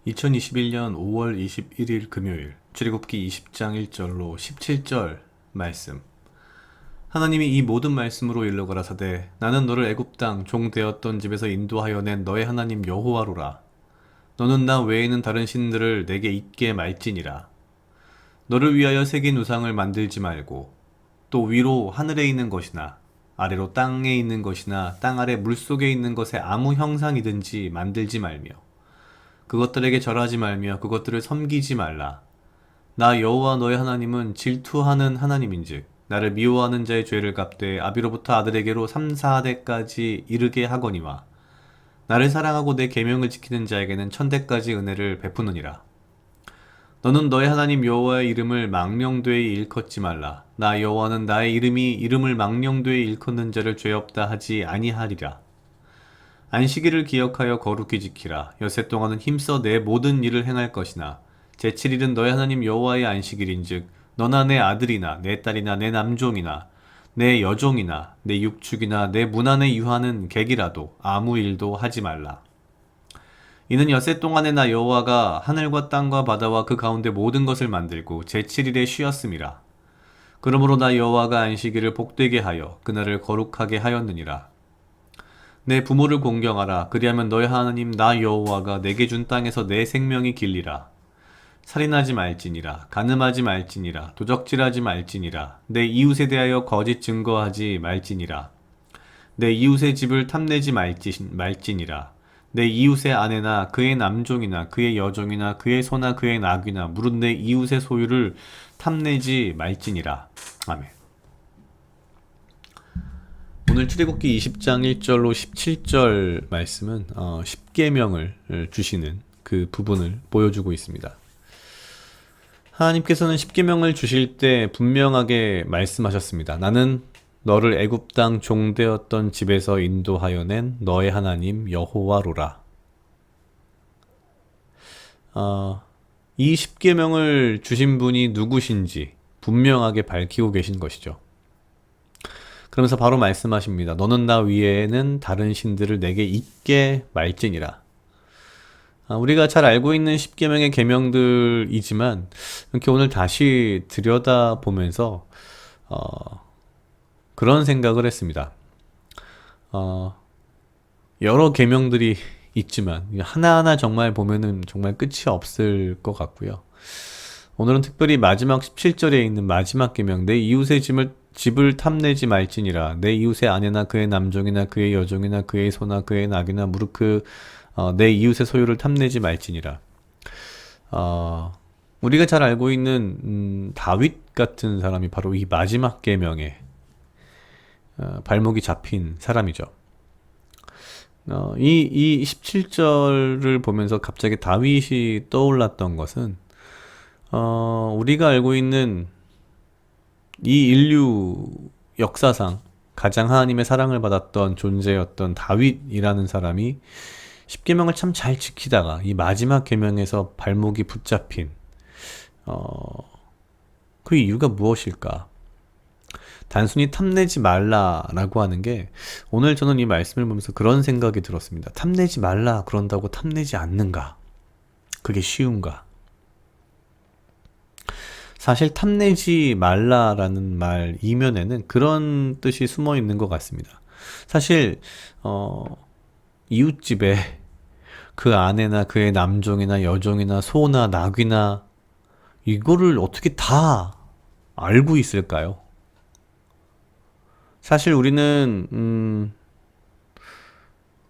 2021년 5월 21일 금요일 출애굽기 20장 1절로 17절 말씀. 하나님이 이 모든 말씀으로 일러 가라사대 나는 너를 애굽 땅 종 되었던 집에서 인도하여 낸 너의 하나님 여호와로라. 너는 나 외에는 다른 신들을 내게 있게 말지니라. 너를 위하여 새긴 우상을 만들지 말고 또 위로 하늘에 있는 것이나 아래로 땅에 있는 것이나 땅 아래 물속에 있는 것에 아무 형상이든지 만들지 말며 그것들에게 절하지 말며 그것들을 섬기지 말라. 나 여호와 너의 하나님은 질투하는 하나님인즉 나를 미워하는 자의 죄를 갚되 아비로부터 아들에게로 3, 4대까지 이르게 하거니와 나를 사랑하고 내 계명을 지키는 자에게는 1000대까지 은혜를 베푸느니라. 너는 너의 하나님 여호와의 이름을 망령되이 일컫지 말라. 나 여호와는 나의 이름을 망령되이 일컫는 자를 죄 없다 하지 아니하리라. 안식일을 기억하여 거룩히 지키라. 엿새 동안은 힘써 내 모든 일을 행할 것이나 제7일은 너의 하나님 여호와의 안식일인즉 너나 내 아들이나 내 딸이나 내 남종이나 내 여종이나 내 육축이나 내 문 안에 유하는 객이라도 아무 일도 하지 말라. 이는 엿새 동안에 나 여호와가 하늘과 땅과 바다와 그 가운데 모든 것을 만들고 제7일에 쉬었음이라. 그러므로 나 여호와가 안식일을 복되게 하여 그날을 거룩하게 하였느니라. 내 부모를 공경하라. 그리하면 너의 하나님 나 여호와가 내게 준 땅에서 내 생명이 길리라. 살인하지 말지니라. 간음하지 말지니라. 도적질하지 말지니라. 내 이웃에 대하여 거짓 증거하지 말지니라. 내 이웃의 집을 탐내지 말지니라. 내 이웃의 아내나 그의 남종이나 그의 여종이나 그의 소나 그의 낙이나 무릇 내 이웃의 소유를 탐내지 말지니라. 아멘. 오늘 출애굽기 20장 1절로 17절 말씀은 10계명을 주시는 그 부분을 보여주고 있습니다. 하나님께서는 10계명을 주실 때 분명하게 말씀하셨습니다. 나는 너를 애굽 땅 종되었던 집에서 인도하여 낸 너의 하나님 여호와로라. 이 10계명을 주신 분이 누구신지 분명하게 밝히고 계신 것이죠. 그러면서 바로 말씀하십니다. 너는 나 위에는 다른 신들을 내게 있게 말지니라. 우리가 잘 알고 있는 10계명의 계명들이지만 이렇게 오늘 다시 들여다보면서 그런 생각을 했습니다. 여러 계명들이 있지만 하나하나 정말 보면은 정말 끝이 없을 것 같고요. 오늘은 특별히 마지막 17절에 있는 마지막 계명, 내 이웃의 집을 탐내지 말지니라. 내 이웃의 아내나 그의 남종이나 그의 여종이나 그의 소나 그의 낙이나 무릇 내 이웃의 소유를 탐내지 말지니라. 우리가 잘 알고 있는 다윗 같은 사람이 바로 이 마지막 계명에 발목이 잡힌 사람이죠. 이 17절을 보면서 갑자기 다윗이 떠올랐던 것은 우리가 알고 있는 이 인류 역사상 가장 하나님의 사랑을 받았던 존재였던 다윗이라는 사람이 10계명을 참 잘 지키다가 이 마지막 계명에서 발목이 붙잡힌 그 이유가 무엇일까? 단순히 탐내지 말라라고 하는 게 오늘 저는 이 말씀을 보면서 그런 생각이 들었습니다. 탐내지 말라 그런다고 탐내지 않는가? 그게 쉬운가? 사실 탐내지 말라라는 말 이면에는 그런 뜻이 숨어 있는 것 같습니다. 사실 이웃집에 그 아내나 그의 남종이나 여종이나 소나 낙이나 이거를 어떻게 다 알고 있을까요? 사실 우리는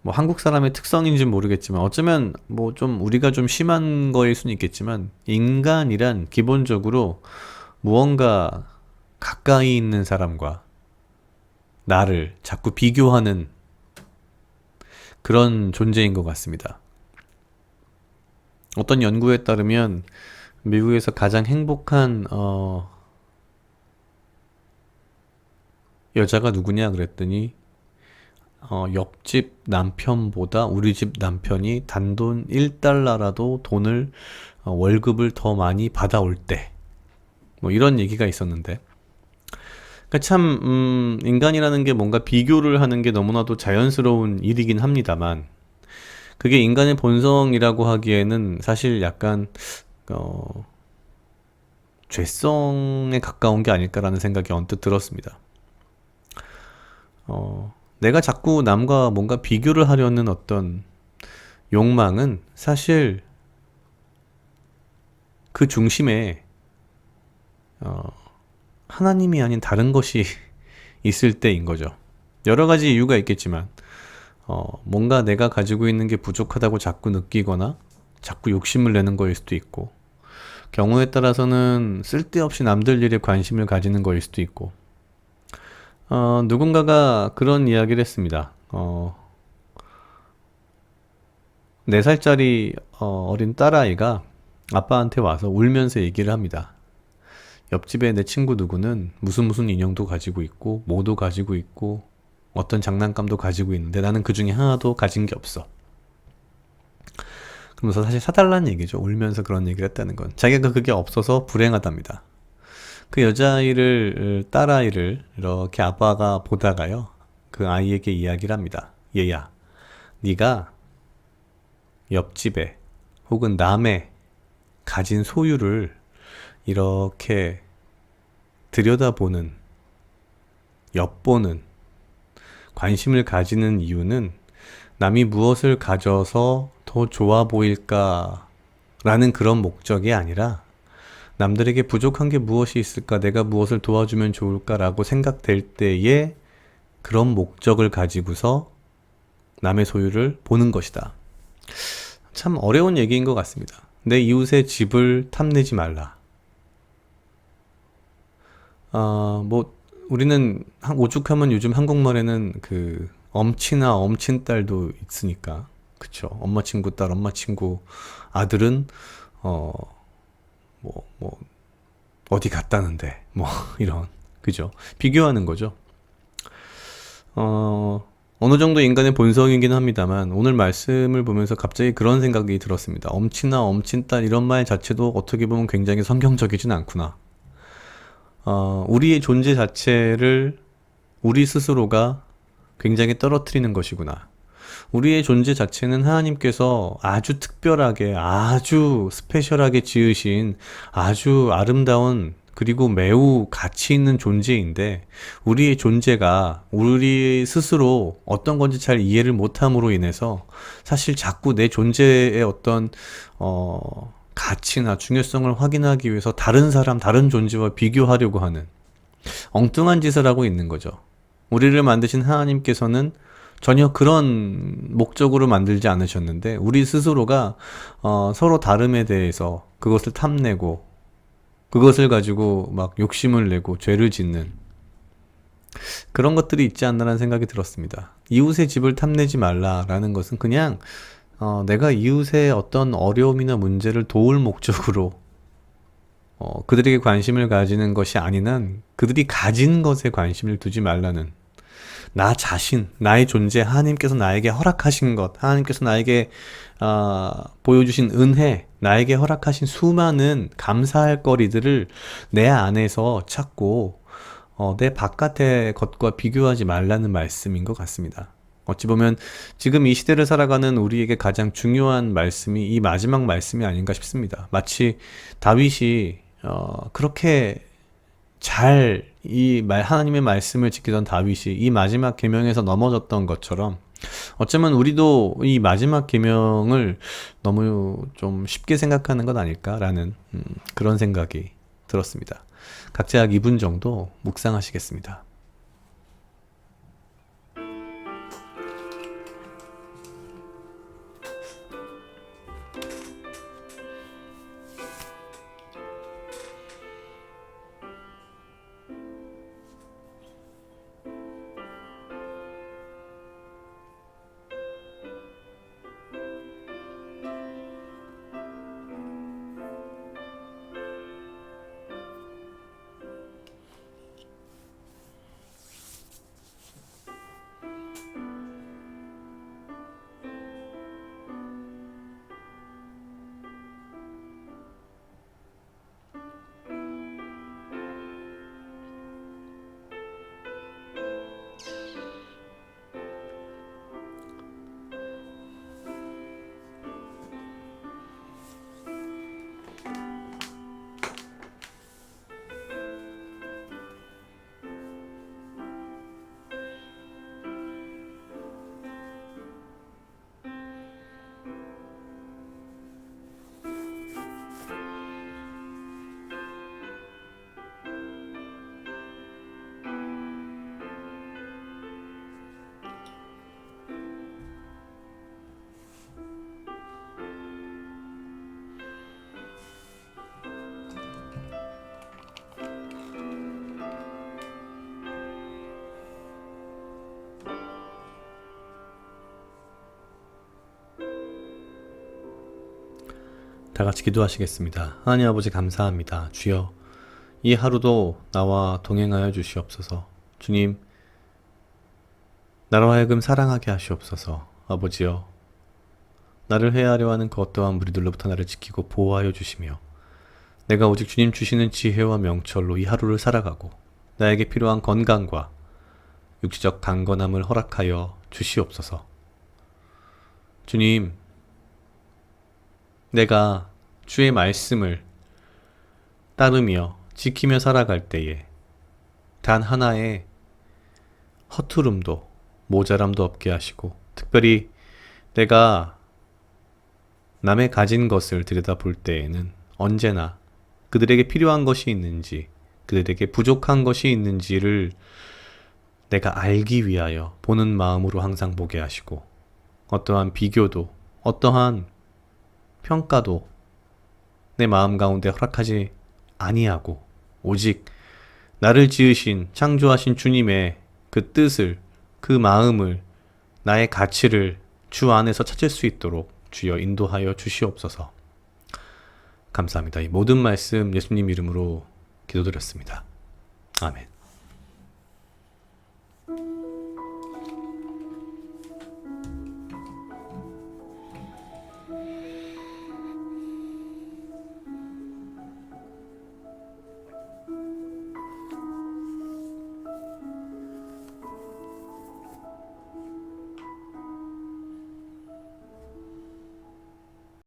뭐 한국 사람의 특성인지는 모르겠지만 어쩌면 뭐 좀 우리가 좀 심한 거일 수는 있겠지만 인간이란 기본적으로 무언가 가까이 있는 사람과 나를 자꾸 비교하는 그런 존재인 것 같습니다. 어떤 연구에 따르면 미국에서 가장 행복한 여자가 누구냐 그랬더니 옆집 남편보다 우리 집 남편이 단돈 1달러라도 돈을 월급을 더 많이 받아올 때 뭐 이런 얘기가 있었는데 그러니까 참 인간이라는 게 뭔가 비교를 하는 게 너무나도 자연스러운 일이긴 합니다만 그게 인간의 본성이라고 하기에는 사실 약간 어, 죄성에 가까운 게 아닐까라는 생각이 언뜻 들었습니다. 내가 자꾸 남과 뭔가 비교를 하려는 어떤 욕망은 사실 그 중심에 어, 하나님이 아닌 다른 것이 있을 때인 거죠. 여러 가지 이유가 있겠지만 뭔가 내가 가지고 있는 게 부족하다고 자꾸 느끼거나 자꾸 욕심을 내는 거일 수도 있고 경우에 따라서는 쓸데없이 남들 일에 관심을 가지는 거일 수도 있고 누군가가 그런 이야기를 했습니다. 4살짜리 어린 딸아이가 아빠한테 와서 울면서 얘기를 합니다. 옆집에 내 친구 누구는 무슨 무슨 인형도 가지고 있고 뭐도 가지고 있고 어떤 장난감도 가지고 있는데 나는 그 중에 하나도 가진 게 없어. 그러면서 사실 사달라는 얘기죠. 울면서 그런 얘기를 했다는 건. 자기가 그게 없어서 불행하답니다. 그 여자아이를, 딸아이를 이렇게 아빠가 보다가요. 그 아이에게 이야기를 합니다. 얘야, 네가 옆집에 혹은 남의 가진 소유를 이렇게 들여다보는, 엿보는, 관심을 가지는 이유는 남이 무엇을 가져서 더 좋아 보일까 라는 그런 목적이 아니라 남들에게 부족한 게 무엇이 있을까, 내가 무엇을 도와주면 좋을까라고 생각될 때에 그런 목적을 가지고서 남의 소유를 보는 것이다. 참 어려운 얘기인 것 같습니다. 내 이웃의 집을 탐내지 말라. 뭐 우리는 오죽하면 요즘 한국말에는 그 엄친아 엄친딸도 있으니까 그쵸. 엄마 친구 딸, 엄마 친구 아들은 어 뭐 어디 갔다는데 뭐 이런 그죠. 비교하는 거죠. 어느 정도 인간의 본성이긴 합니다만 오늘 말씀을 보면서 갑자기 그런 생각이 들었습니다. 엄친아 엄친딸 이런 말 자체도 어떻게 보면 굉장히 성경적이진 않구나. 우리의 존재 자체를 우리 스스로가 굉장히 떨어뜨리는 것이구나. 우리의 존재 자체는 하나님께서 아주 특별하게, 아주 스페셜하게 지으신 아주 아름다운 그리고 매우 가치 있는 존재인데, 우리의 존재가 우리 스스로 어떤 건지 잘 이해를 못함으로 인해서 사실 자꾸 내 존재의 어떤, 가치나 중요성을 확인하기 위해서 다른 사람, 다른 존재와 비교하려고 하는 엉뚱한 짓을 하고 있는 거죠. 우리를 만드신 하나님께서는 전혀 그런 목적으로 만들지 않으셨는데 우리 스스로가 서로 다름에 대해서 그것을 탐내고 그것을 가지고 막 욕심을 내고 죄를 짓는 그런 것들이 있지 않나라는 생각이 들었습니다. 이웃의 집을 탐내지 말라라는 것은 그냥 내가 이웃의 어떤 어려움이나 문제를 도울 목적으로 그들에게 관심을 가지는 것이 아닌 한 그들이 가진 것에 관심을 두지 말라는 나 자신, 나의 존재, 하나님께서 나에게 허락하신 것, 하나님께서 나에게 보여주신 은혜, 나에게 허락하신 수많은 감사할 거리들을 내 안에서 찾고 내 바깥의 것과 비교하지 말라는 말씀인 것 같습니다. 어찌 보면 지금 이 시대를 살아가는 우리에게 가장 중요한 말씀이 이 마지막 말씀이 아닌가 싶습니다. 마치 다윗이 그렇게 잘 하나님의 말씀을 지키던 다윗이 이 마지막 계명에서 넘어졌던 것처럼 어쩌면 우리도 이 마지막 계명을 너무 좀 쉽게 생각하는 것 아닐까라는 그런 생각이 들었습니다. 각자 약 2분 정도 묵상하시겠습니다. 다 같이 기도하시겠습니다. 하나님 아버지 감사합니다. 주여, 이 하루도 나와 동행하여 주시옵소서. 주님, 나로 하여금 사랑하게 하시옵소서. 아버지여, 나를 해하려 하는 그 어떠한 무리들로부터 나를 지키고 보호하여 주시며, 내가 오직 주님 주시는 지혜와 명철로 이 하루를 살아가고 나에게 필요한 건강과 육체적 강건함을 허락하여 주시옵소서. 주님, 내가 주의 말씀을 따르며 지키며 살아갈 때에 단 하나의 허투름도 모자람도 없게 하시고, 특별히 내가 남의 가진 것을 들여다볼 때에는 언제나 그들에게 필요한 것이 있는지, 그들에게 부족한 것이 있는지를 내가 알기 위하여 보는 마음으로 항상 보게 하시고, 어떠한 비교도, 어떠한 평가도 내 마음 가운데 허락하지 아니하고, 오직 나를 지으신 창조하신 주님의 그 뜻을, 그 마음을, 나의 가치를 주 안에서 찾을 수 있도록 주여 인도하여 주시옵소서. 감사합니다. 이 모든 말씀 예수님 이름으로 기도드렸습니다. 아멘.